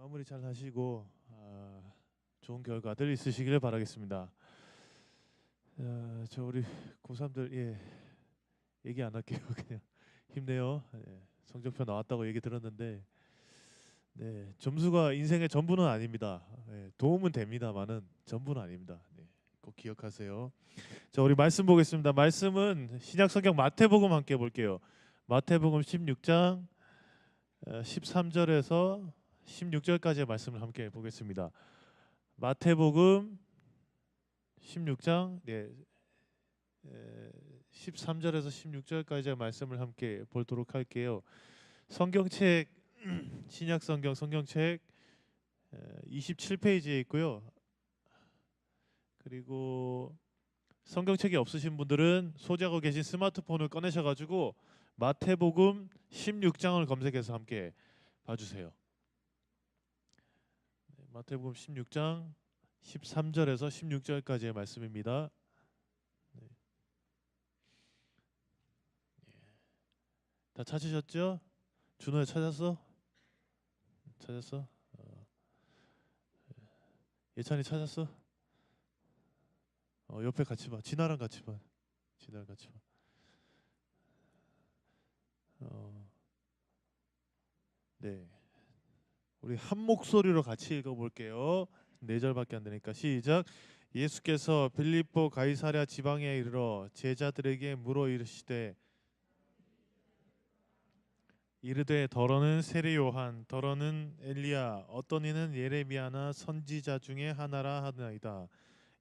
마무리 잘 하시고 좋은 결과들 있으시기를 바라겠습니다. 저 우리 고3들 얘기 안 할게요. 그냥 힘내요. 성적표 나왔다고 얘기 들었는데 점수가 인생의 전부는 아닙니다. 도움은 됩니다만은 전부는 아닙니다. 꼭 기억하세요. 자, 우리 말씀 보겠습니다. 말씀은 신약 성경 마태복음 함께 볼게요. 마태복음 16장 13절에서 16절까지의 말씀을 함께 보겠습니다. 마태복음 16장 13절에서 16절까지의 말씀을 함께 보도록 할게요. 성경책 신약 성경책 27페이지에 있고요. 그리고 성경책이 없으신 분들은 소지하고 계신 스마트폰을 꺼내셔가지고 마태복음 16장을 검색해서 함께 봐주세요. 마태복음 16장 13절에서 16절까지의 말씀입니다. 다 찾으셨죠? 준호야 찾았어? 찾았어? 예찬이 찾았어? 옆에 같이 봐. 진아랑 같이 봐. 진아랑 같이 봐. 네. 우리 한 목소리로 같이 읽어볼게요. 4절밖에 안 되니까 시작. 예수께서 빌립보 가이사랴 지방에 이르러 제자들에게 물어 이르되 더러는 세례 요한 더러는 엘리야 어떤 이는 예레미야나 선지자 중에 하나라 하나이다.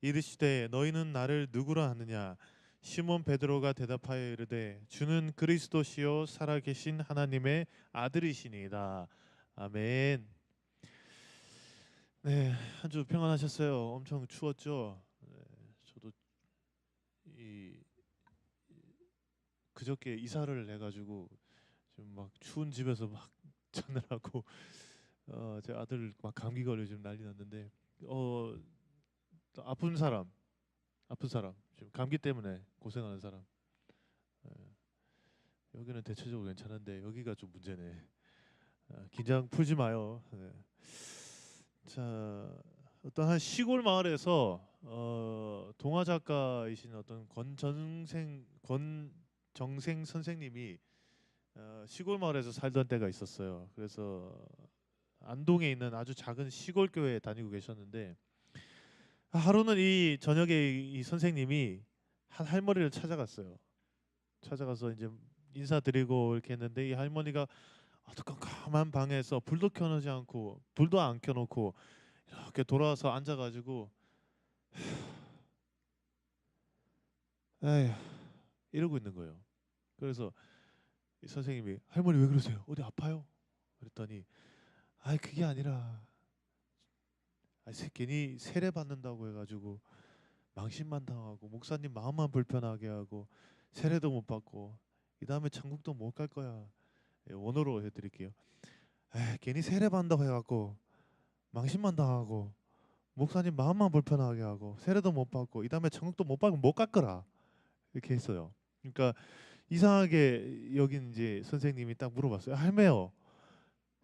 이르시되 너희는 나를 누구라 하느냐. 시몬 베드로가 대답하여 이르되 주는 그리스도시요 살아계신 하나님의 아들이시니이다. 아멘. 네, 한 주 평안하셨어요? 엄청 추웠죠? 저도 이 그저께 이사를 해가지고 지금 막 추운 집에서 막 자느라고 제 아들 막 감기 걸려 지금 난리 났는데 또 아픈 사람 지금 감기 때문에 고생하는 사람 여기는 대체적으로 괜찮은데 여기가 좀 문제네. 긴장 풀지 마요. 자, 어떤 한 시골 마을에서 동화 작가이신 어떤 권정생 선생님이 시골 마을에서 살던 때가 있었어요. 그래서 안동에 있는 아주 작은 시골 교회에 다니고 계셨는데 하루는 이 저녁에 이 선생님이 한 할머니를 찾아갔어요. 찾아가서 이제 인사드리고 이렇게 했는데 이 할머니가 어떤 깜깜한 방에서 불도 켜놓지 않고 불도 안 켜놓고 이렇게 돌아와서 앉아가지고 에휴 이러고 있는 거예요. 그래서 이 선생님이 할머니 왜 그러세요? 어디 아파요? 그랬더니 아 그게 아니라 괜히 세례 받는다고 해가지고 망신만 당하고 목사님 마음만 불편하게 하고 세례도 못 받고 이 다음에 천국도 못 갈 거야. 원어로 해드릴게요. 괜히 세례 받는다고 해갖고 망신만 당하고 목사님 마음만 불편하게 하고 세례도 못 받고 이 다음에 천국도 못 받고 못 갈 거라 이렇게 했어요. 그러니까 이상하게 여긴 이제 선생님이 딱 물어봤어요. 할매요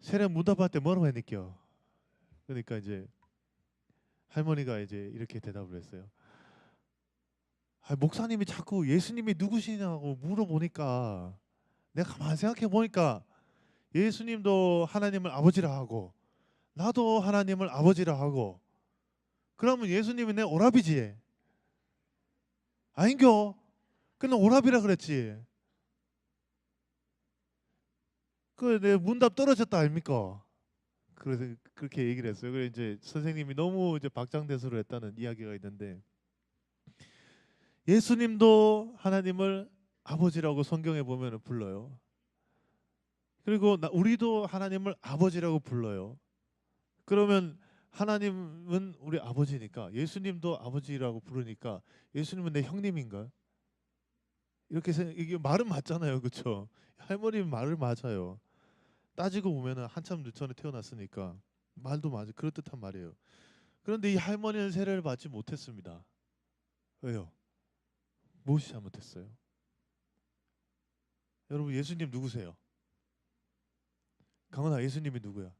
세례 문답할 때 뭐라고 했니겨? 그러니까 이제 할머니가 이제 이렇게 대답을 했어요. 목사님이 자꾸 예수님이 누구시냐고 물어보니까 내가 가만히 생각해 보니까 예수님도 하나님을 아버지라 하고 나도 하나님을 아버지라 하고 그러면 예수님이 내 오라비지 아닌겨? 그냥 오라비라 그랬지. 그 내 문답 떨어졌다 아닙니까? 그래서 그렇게 얘기를 했어요. 그래 이제 선생님이 너무 이제 박장대소를 했다는 이야기가 있는데 예수님도 하나님을 아버지라고 성경에 보면 불러요. 그리고 우리도 하나님을 아버지라고 불러요. 그러면 하나님은 우리 아버지니까 예수님도 아버지라고 부르니까 예수님은 내 형님인가? 이게 말은 맞잖아요, 그렇죠? 할머니 말을 맞아요. 따지고 보면은 한참 전에 태어났으니까 말도 맞아 그럴듯한 말이에요. 그런데 이 할머니는 세례를 받지 못했습니다. 왜요? 무엇이 잘못했어요? 여러분 예수님 누구세요? 강원아 예수님이 누구야?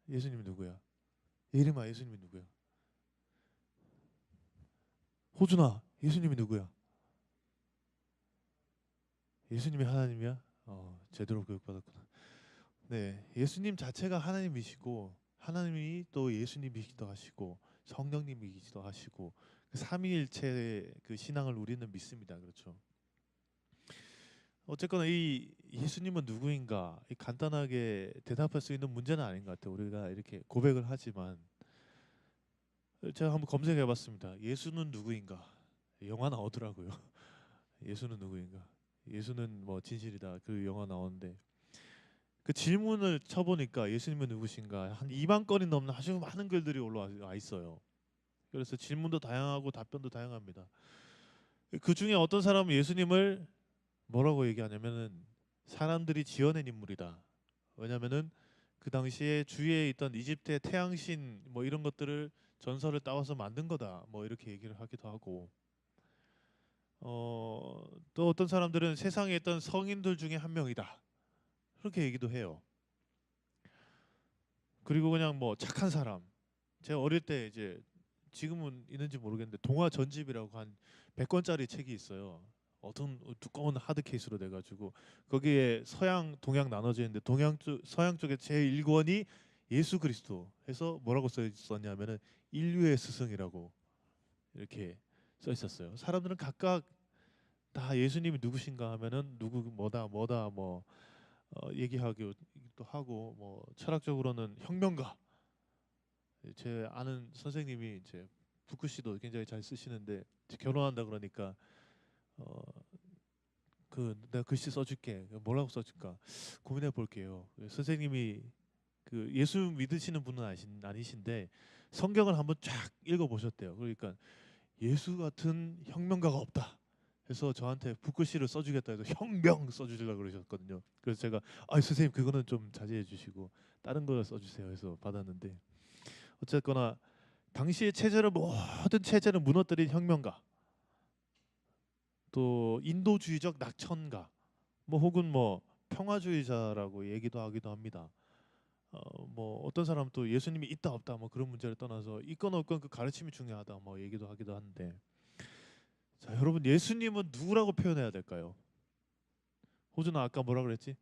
예수님이 누구야? 예림아, 예수님이 누구야? 호준아, 예수님이 누구야? 예수님이 하나님이야? 제대로 교육받았구나. 네, 예수님 자체가 하나님이시고 하나님이 또 예수님이기도 하시고 성령님이기도 하시고 그 삼위일체의 그 신앙을 우리는 믿습니다. 그렇죠? 어쨌거나 이 예수님은 누구인가 이 간단하게 대답할 수 있는 문제는 아닌 것 같아요. 우리가 이렇게 고백을 하지만 제가 한번 검색해봤습니다. 예수는 누구인가? 영화 나오더라고요. 예수는 누구인가? 예수는 뭐 진실이다. 그 영화 나오는데 그 질문을 쳐보니까 예수님은 누구신가 한 2만 건이 넘는 아주 많은 글들이 올라와 있어요. 그래서 질문도 다양하고 답변도 다양합니다. 그 중에 어떤 사람은 예수님을 뭐라고 얘기하냐면은 사람들이 지어낸 인물이다. 왜냐면은 그 당시에 주위에 있던 이집트의 태양신 뭐 이런 것들을 전설을 따와서 만든 거다. 뭐 이렇게 얘기를 하기도 하고 또 어떤 사람들은 세상에 있던 성인들 중에 한 명이다. 그렇게 얘기도 해요. 그리고 그냥 뭐 착한 사람. 제가 어릴 때 이제 지금은 있는지 모르겠는데 동화 전집이라고 한 100권짜리 책이 있어요. 어떤 두꺼운 하드 케이스로 돼 가지고 거기에 서양 동양 나눠져 있는데 동양 쪽 서양 쪽에 제1권이 예수 그리스도 해서 뭐라고 써 있었냐면은 인류의 스승이라고 이렇게 써 있었어요. 사람들은 각각 다 예수님이 누구신가 하면은 누구 뭐다 뭐다 뭐 얘기하기도 하고 뭐 철학적으로는 혁명가. 제 아는 선생님이 이제 북글씨도 굉장히 잘 쓰시는데 이제 결혼한다 그러니까 어, 그 내가 글씨 써줄게. 뭐라고 써줄까 고민해 볼게요. 선생님이 그 예수 믿으시는 분은 아니신데 성경을 한번 쫙 읽어 보셨대요. 그러니까 예수 같은 혁명가가 없다. 해서 저한테 북글씨를 써주겠다 해서 혁명 써주려고 그러셨거든요. 그래서 제가 선생님 그거는 좀 자제해 주시고 다른 거 써주세요 해서 받았는데 어쨌거나 당시의 체제를 모든 체제를 무너뜨린 혁명가 또 인도주의적 낙천가 뭐 혹은 뭐 평화주의자라고 얘기도 하기도 합니다. 뭐 어떤 사람은 또 예수님이 있다 없다 뭐 그런 문제를 떠나서 있건 없건 그 가르침이 중요하다 뭐 얘기도 하기도 하는데 자 여러분 예수님은 누구라고 표현해야 될까요? 호준아 아까 뭐라 그랬지?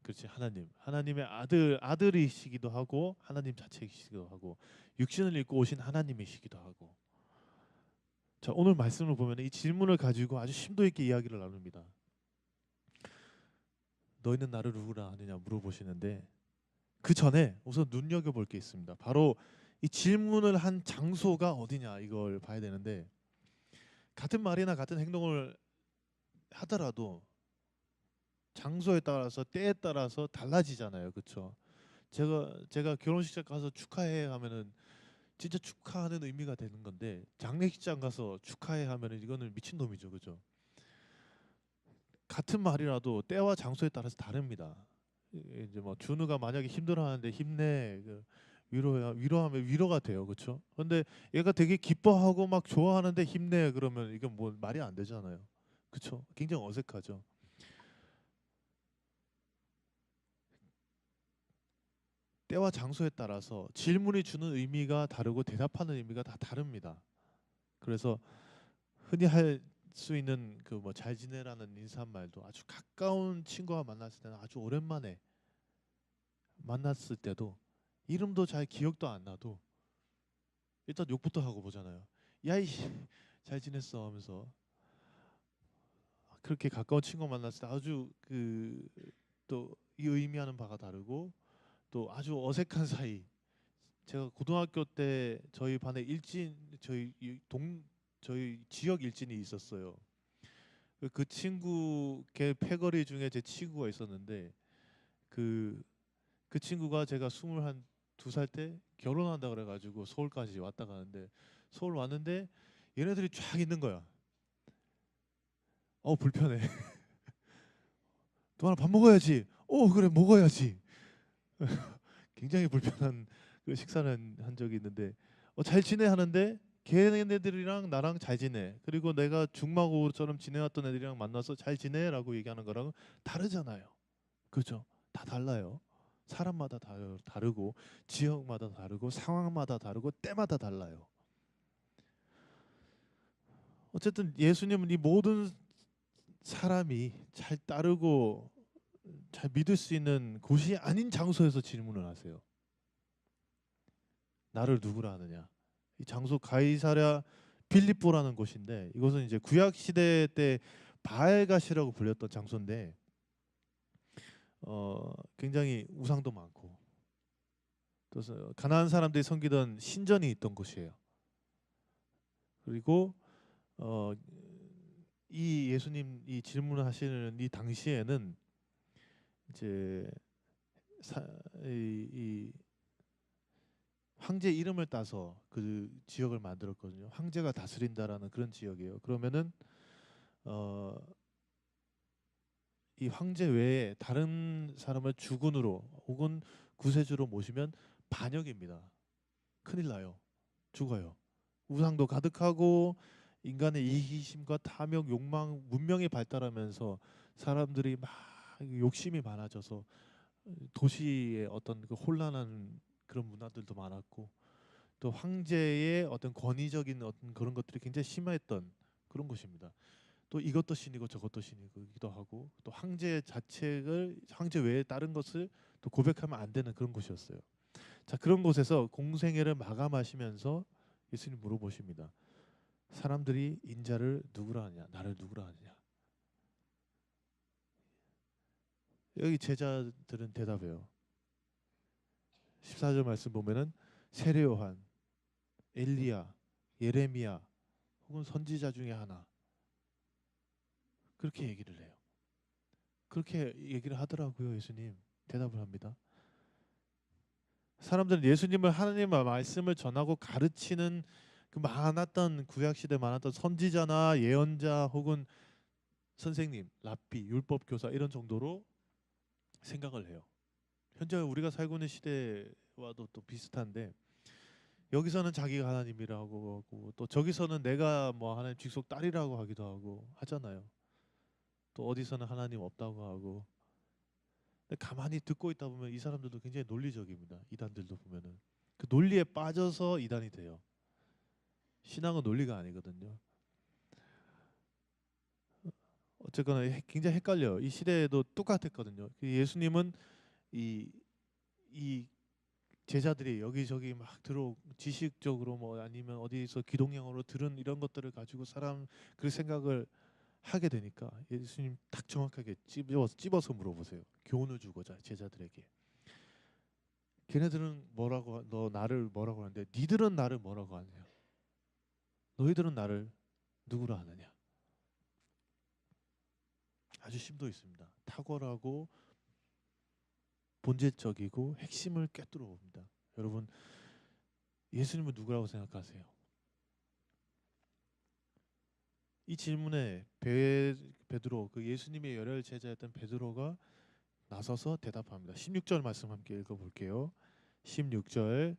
그렇지 하나님 하나님의 아들이시기도 하고 하나님 자체이시기도 하고 육신을 입고 오신 하나님이시기도 하고 자 오늘 말씀을 보면 이 질문을 가지고 아주 심도 있게 이야기를 나눕니다. 너희는 나를 누구라 하느냐 물어보시는데 그 전에 우선 눈여겨볼 게 있습니다. 바로 이 질문을 한 장소가 어디냐 이걸 봐야 되는데 같은 말이나 같은 행동을 하더라도 장소에 따라서 때에 따라서 달라지잖아요. 그렇죠? 제가 결혼식장 가서 축하해 하면은 진짜 축하하는 의미가 되는 건데 장례식장 가서 축하해 하면은 이거는 미친놈이죠. 그죠? 같은 말이라도 때와 장소에 따라서 다릅니다. 이제 뭐 준우가 만약에 힘들어하는데 힘내 위로하면 위로가 돼요. 그렇죠? 근데 얘가 되게 기뻐하고 막 좋아하는데 힘내 그러면 이건 뭐 말이 안 되잖아요. 그렇죠? 굉장히 어색하죠. 때와 장소에 따라서 질문이 주는 의미가 다르고 대답하는 의미가 다 다릅니다. 그래서 흔히 할 수 있는 그 뭐 잘 지내라는 인사말도 아주 가까운 친구와 만났을 때는 아주 오랜만에 만났을 때도 이름도 잘 기억도 안 나도 일단 욕부터 하고 보잖아요. 야이 잘 지냈어 하면서 그렇게 가까운 친구 만났을 때 아주 그 또 이 의미하는 바가 다르고 또 아주 어색한 사이 제가 고등학교 때 저희 반에 저희 지역 일진이 있었어요. 그 친구 걔 패거리 중에 제 친구가 있었는데 그 그 친구가 제가 22살 때 결혼한다 그래가지고 서울까지 왔다 가는데 서울 왔는데 얘네들이 쫙 있는 거야. 불편해. 동아나 밥 먹어야지. 그래 먹어야지. 굉장히 불편한 그 식사를 한 적이 있는데 잘 지내 하는데 걔네들이랑 나랑 잘 지내. 그리고 내가 중마고처럼 지내왔던 애들이랑 만나서 잘 지내라고 얘기하는 거랑은 다르잖아요. 그죠? 다 달라요. 사람마다 다르고 지역마다 다르고 상황마다 다르고 때마다 달라요. 어쨌든 예수님은 이 모든 사람이 잘 따르고 잘 믿을 수 있는 곳이 아닌 장소에서 질문을 하세요. 나를 누구라 하느냐? 이 장소 가이사랴 빌립보라는 곳인데, 이것은 이제 구약 시대 때 바알갓이라고 불렸던 장소인데 굉장히 우상도 많고 또 가나안 사람들이 섬기던 신전이 있던 곳이에요. 그리고 어, 이 예수님 이 질문을 하시는 이 당시에는 이제 사, 이 황제 이름을 따서 그 지역을 만들었거든요. 황제가 다스린다라는 그런 지역이에요. 그러면은 어, 이 황제 외에 다른 사람을 주군으로 혹은 구세주로 모시면 반역입니다. 큰일 나요. 죽어요. 우상도 가득하고 인간의 이기심과 탐욕, 욕망, 문명이 발달하면서 사람들이 막 욕심이 많아져서 도시의 어떤 그 혼란한 그런 문화들도 많았고, 또 황제의 어떤 권위적인 어떤 그런 것들이 굉장히 심했던 그런 곳입니다. 또 이것도 신이고 저것도 신이기도 하고, 또 황제 자체를 황제 외에 다른 것을 또 고백하면 안 되는 그런 곳이었어요. 자, 그런 곳에서 공생애를 마감하시면서 예수님 물어보십니다. 사람들이 인자를 누구라 하냐, 나를 누구라 하느냐. 여기 제자들은 대답해요. 14절 말씀 보면은 세례 요한, 엘리야, 예레미야 혹은 선지자 중에 하나, 그렇게 얘기를 해요. 그렇게 얘기를 하더라고요. 예수님 대답을 합니다. 사람들은 예수님을 하나님의 말씀을 전하고 가르치는 그 많았던 구약 시대 많았던 선지자나 예언자 혹은 선생님, 랍비, 율법 교사 이런 정도로 생각을 해요. 현재 우리가 살고 있는 시대와도 또 비슷한데, 여기서는 자기가 하나님이라고 하고 또 저기서는 내가 뭐 하나님 직속 딸이라고 하기도 하고 하잖아요. 또 어디서는 하나님 없다고 하고. 근데 가만히 듣고 있다 보면 이 사람들도 굉장히 논리적입니다. 이단들도 보면은 그 논리에 빠져서 이단이 돼요. 신앙은 논리가 아니거든요. 어쨌거나 굉장히 헷갈려요. 이 시대에도 똑같았거든요. 예수님은 이, 이 제자들이 여기저기 막 지식적으로 뭐 아니면 어디서 기동형으로 들은 이런 것들을 가지고 사람 그 생각을 하게 되니까 예수님 딱 정확하게 찝어서 물어보세요. 교훈을 주고자 제자들에게. 걔네들은 너 나를 뭐라고 하는데 니들은 나를 뭐라고 하느냐? 너희들은 나를 누구라 하느냐? 아주 심도 있습니다. 탁월하고 본질적이고 핵심을 꿰뚫어 봅니다. 여러분, 예수님은 누구라고 생각하세요? 이 질문에 베드로, 그 예수님의 열혈 제자였던 베드로가 나서서 대답합니다. 16절 말씀 함께 읽어볼게요. 16절,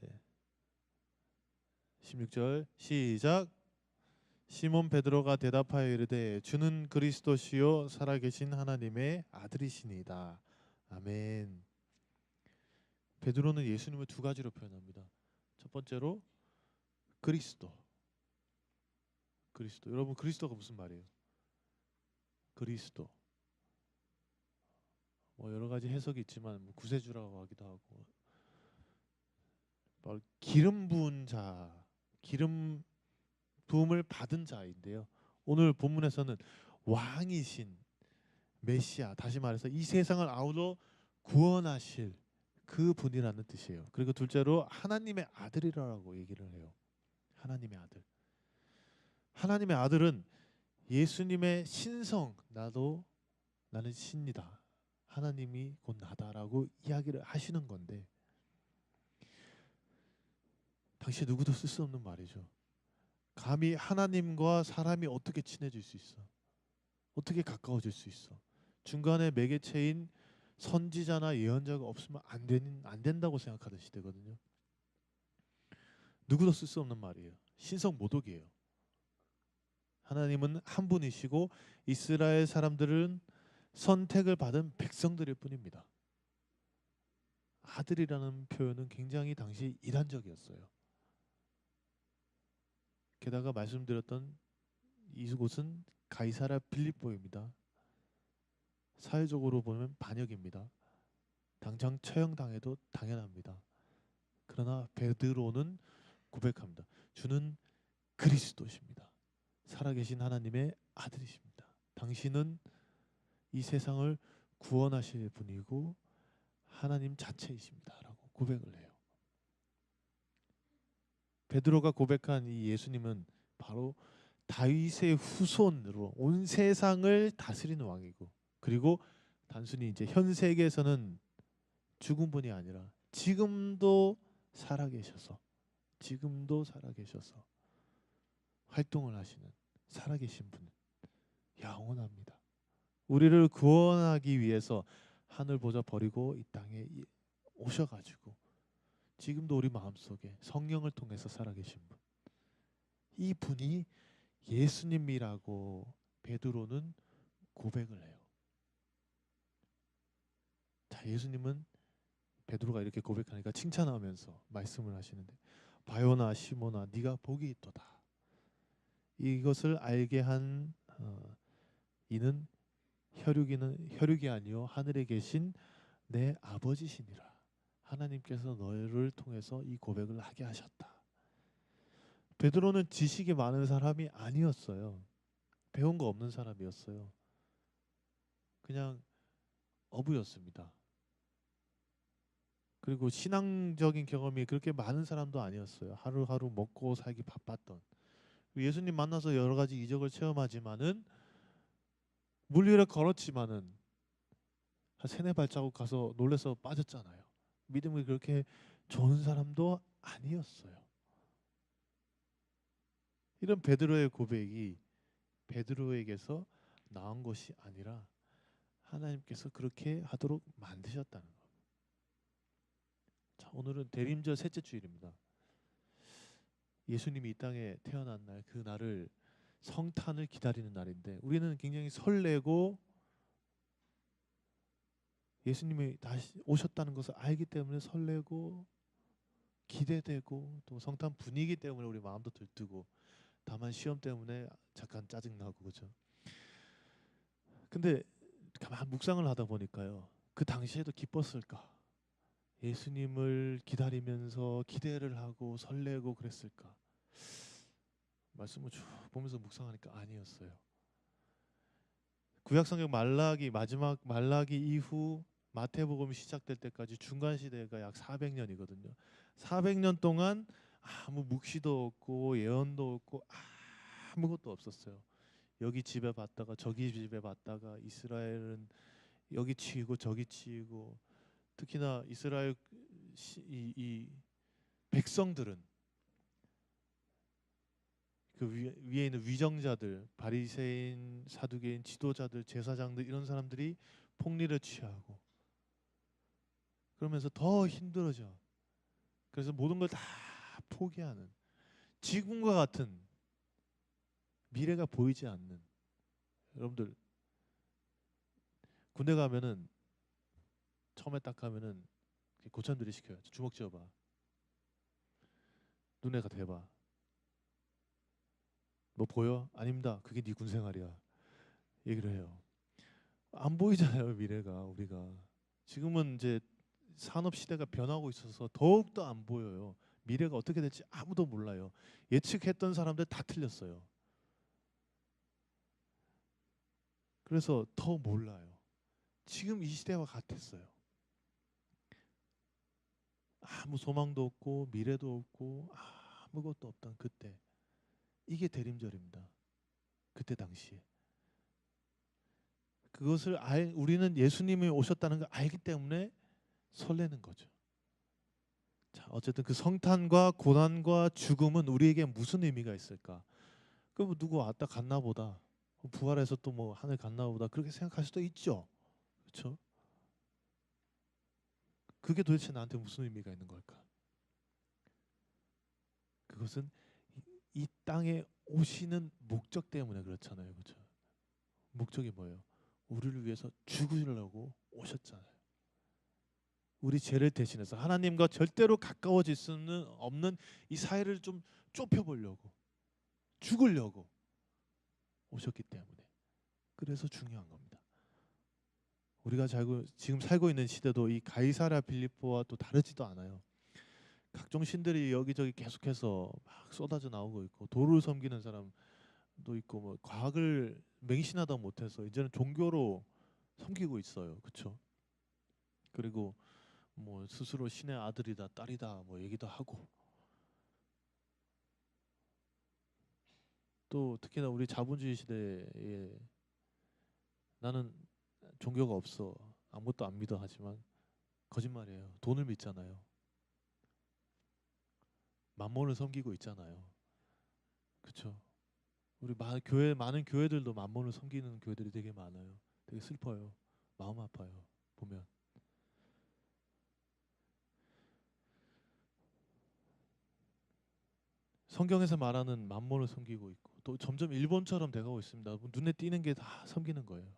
네. 16절 시작. 시몬 베드로가 대답하여 이르되 주는 그리스도시요 살아계신 하나님의 아들이시니이다. 아멘. 베드로는 예수님을 두 가지로 표현합니다. 첫 번째로 그리스도. 그리스도. 여러분, 그리스도가 무슨 말이에요? 그리스도. 뭐 여러 가지 해석이 있지만 뭐 구세주라고 하기도 하고, 기름 부은 자, 기름 부음을 받은 자인데요. 오늘 본문에서는 왕이신 메시아, 다시 말해서 이 세상을 아울러 구원하실 그 분이라는 뜻이에요. 그리고 둘째로 하나님의 아들이라고 얘기를 해요. 하나님의 아들. 하나님의 아들은 예수님의 신성, 나는 신이다. 하나님이 곧 나다라고 이야기를 하시는 건데, 당시 누구도 쓸 수 없는 말이죠. 감히 하나님과 사람이 어떻게 친해질 수 있어? 어떻게 가까워질 수 있어? 중간에 매개체인 선지자나 예언자가 없으면 안 된다고 생각하던 시대거든요. 누구도 쓸 수 없는 말이에요. 신성 모독이에요. 하나님은 한 분이시고 이스라엘 사람들은 선택을 받은 백성들일 뿐입니다. 아들이라는 표현은 굉장히 당시 이단적이었어요. 게다가 말씀드렸던 이곳은 가이사랴 빌립보입니다. 사회적으로 보면 반역입니다. 당장 처형당해도 당연합니다. 그러나 베드로는 고백합니다. 주는 그리스도십니다. 살아계신 하나님의 아들이십니다. 당신은 이 세상을 구원하실 분이고 하나님 자체이십니다. 라고 고백을 해요. 베드로가 고백한 이 예수님은 바로 다윗의 후손으로 온 세상을 다스리는 왕이고, 그리고 단순히 이제 현 세계에서는 죽은 분이 아니라 지금도 살아계셔서 활동을 하시는 살아계신 분, 영원합니다. 우리를 구원하기 위해서 하늘 보좌 버리고 이 땅에 오셔가지고 지금도 우리 마음속에 성령을 통해서 살아계신 분, 이 분이 예수님이라고 베드로는 고백을 해요. 자, 예수님은 베드로가 이렇게 고백하니까 칭찬하면서 말씀을 하시는데, 바요나 시모나 네가 복이 있도다. 이것을 알게 한 이는 혈육이 아니요 하늘에 계신 내 아버지시니라. 하나님께서 너를 통해서 이 고백을 하게 하셨다. 베드로는 지식이 많은 사람이 아니었어요. 배운 거 없는 사람이었어요. 그냥 어부였습니다. 그리고 신앙적인 경험이 그렇게 많은 사람도 아니었어요. 하루하루 먹고 살기 바빴던. 예수님 만나서 여러 가지 이적을 체험하지만은 물 위를 걸었지만은 한 세네 발자국 가서 놀래서 빠졌잖아요. 믿음이 그렇게 좋은 사람도 아니었어요. 이런 베드로의 고백이 베드로에게서 나온 것이 아니라 하나님께서 그렇게 하도록 만드셨다는 것. 자, 오늘은 대림절 셋째 주일입니다. 예수님이 이 땅에 태어난 날, 그 날을 성탄을 기다리는 날인데 우리는 굉장히 설레고 예수님이 다시 오셨다는 것을 알기 때문에 설레고 기대되고, 또 성탄 분위기 때문에 우리 마음도 들뜨고, 다만 시험 때문에 잠깐 짜증나고, 그렇죠? 근데 가만 묵상을 하다 보니까요, 그 당시에도 기뻤을까? 예수님을 기다리면서 기대를 하고 설레고 그랬을까? 말씀을 쭉 보면서 묵상하니까 아니었어요. 구약성경 말라기, 마지막 말라기 이후 마태복음이 시작될 때까지 중간 시대가 약 400년이거든요. 400년 동안 아무 묵시도 없고 예언도 없고 아무것도 없었어요. 여기 집에 봤다가 저기 집에 봤다가 이스라엘은 여기 치이고 저기 치이고, 특히나 이스라엘 이 백성들은 그 위에 있는 위정자들, 바리새인, 사두개인, 지도자들, 제사장들, 이런 사람들이 폭리를 취하고 그러면서 더 힘들어져. 그래서 모든 걸 다 포기하는, 지금과 같은 미래가 보이지 않는. 여러분들 군대 가면은 처음에 딱 가면은 고참들이 시켜요. 주먹 쥐어봐, 눈에가 대봐, 뭐 보여? 아닙니다. 그게 네 군생활이야. 얘기를 해요. 안 보이잖아요, 미래가. 우리가 지금은 이제 산업 시대가 변하고 있어서 더욱더 안 보여요. 미래가 어떻게 될지 아무도 몰라요. 예측했던 사람들 다 틀렸어요. 그래서 더 몰라요. 지금 이 시대와 같았어요. 아무 소망도 없고 미래도 없고 아무것도 없던 그때, 이게 대림절입니다. 그때 당시에 그것을 우리는 예수님이 오셨다는 걸 알기 때문에 설레는 거죠. 자, 어쨌든 그 성탄과 고난과 죽음은 우리에게 무슨 의미가 있을까? 그럼 누구 왔다 갔나 보다, 부활해서 또 뭐 하늘 갔나 보다, 그렇게 생각할 수도 있죠. 그렇죠? 그게 도대체 나한테 무슨 의미가 있는 걸까? 그것은 이 땅에 오시는 목적 때문에 그렇잖아요. 그렇죠? 목적이 뭐예요? 우리를 위해서 죽으려고 오셨잖아요. 우리 죄를 대신해서 하나님과 절대로 가까워질 수는 없는 이 사이를 좀 좁혀보려고, 죽으려고 오셨기 때문에. 그래서 중요한 겁니다. 우리가 지금 살고 있는 시대도 이 가이사랴 빌립보와 또 다르지도 않아요. 각종 신들이 여기저기 계속해서 막 쏟아져 나오고 있고, 돌을 섬기는 사람도 있고, 뭐 과학을 맹신하다 못해서 이제는 종교로 섬기고 있어요. 그렇죠? 그리고 뭐 스스로 신의 아들이다 딸이다 뭐 얘기도 하고, 또 특히나 우리 자본주의 시대에 나는 종교가 없어, 아무것도 안 믿어 하지만 거짓말이에요. 돈을 믿잖아요. 만몬을 섬기고 있잖아요. 그렇죠? 우리 많은 교회들도 만몬을 섬기는 교회들이 되게 많아요. 되게 슬퍼요. 마음 아파요. 보면 성경에서 말하는 만몬을 섬기고 있고, 또 점점 일본처럼 돼가고 있습니다. 눈에 띄는 게 다 섬기는 거예요.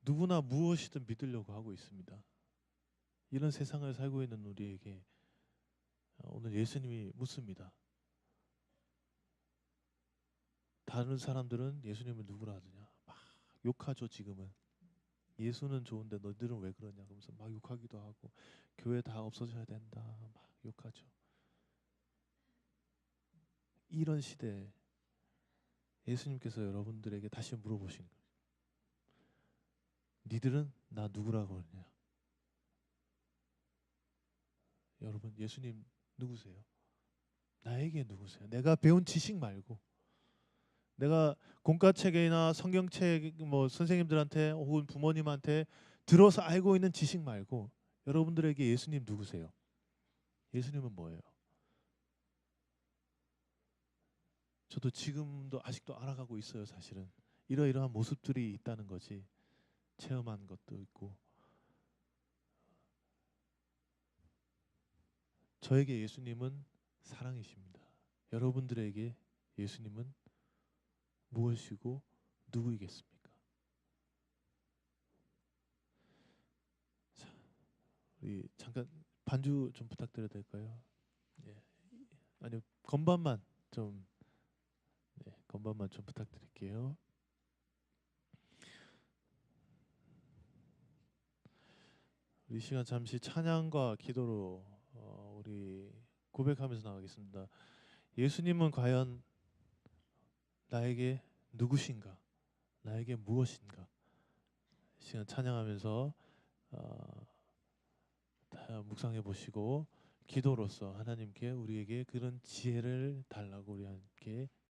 누구나 무엇이든 믿으려고 하고 있습니다. 이런 세상을 살고 있는 우리에게 오늘 예수님이 묻습니다. 다른 사람들은 예수님을 누구라 하느냐, 막 욕하죠. 지금은 예수는 좋은데 너희들은 왜 그러냐 그러면서 막 욕하기도 하고, 교회 다 없어져야 된다 막 욕하죠. 이런 시대에 예수님께서 여러분들에게 다시 물어보신 거예요. 니들은 나 누구라고 그러냐? 여러분, 예수님 누구세요? 나에게 누구세요? 내가 배운 지식 말고, 내가 공과책이나 성경책 뭐 선생님들한테 혹은 부모님한테 들어서 알고 있는 지식 말고, 여러분들에게 예수님 누구세요? 예수님은 뭐예요? 저도 지금도 아직도 알아가고 있어요. 사실은 이러이러한 모습들이 있다는 거지, 체험한 것도 있고. 저에게 예수님은 사랑이십니다. 여러분들에게 예수님은 무엇이고 누구이겠습니까? 자, 우리 잠깐 반주 좀 부탁드려도 될까요? 예. 아니요, 건반만 좀, 네, 건반만 좀 부탁드릴게요. 우리 시간 잠시 찬양과 기도로 우리 고백하면서 나가겠습니다. 예수님은 과연 나에게 누구신가? 나에게 무엇인가? 시간 찬양하면서 어, 다 묵상해 보시고, 기도로서 하나님께 우리에게 그런 지혜를 달라고 우리 함께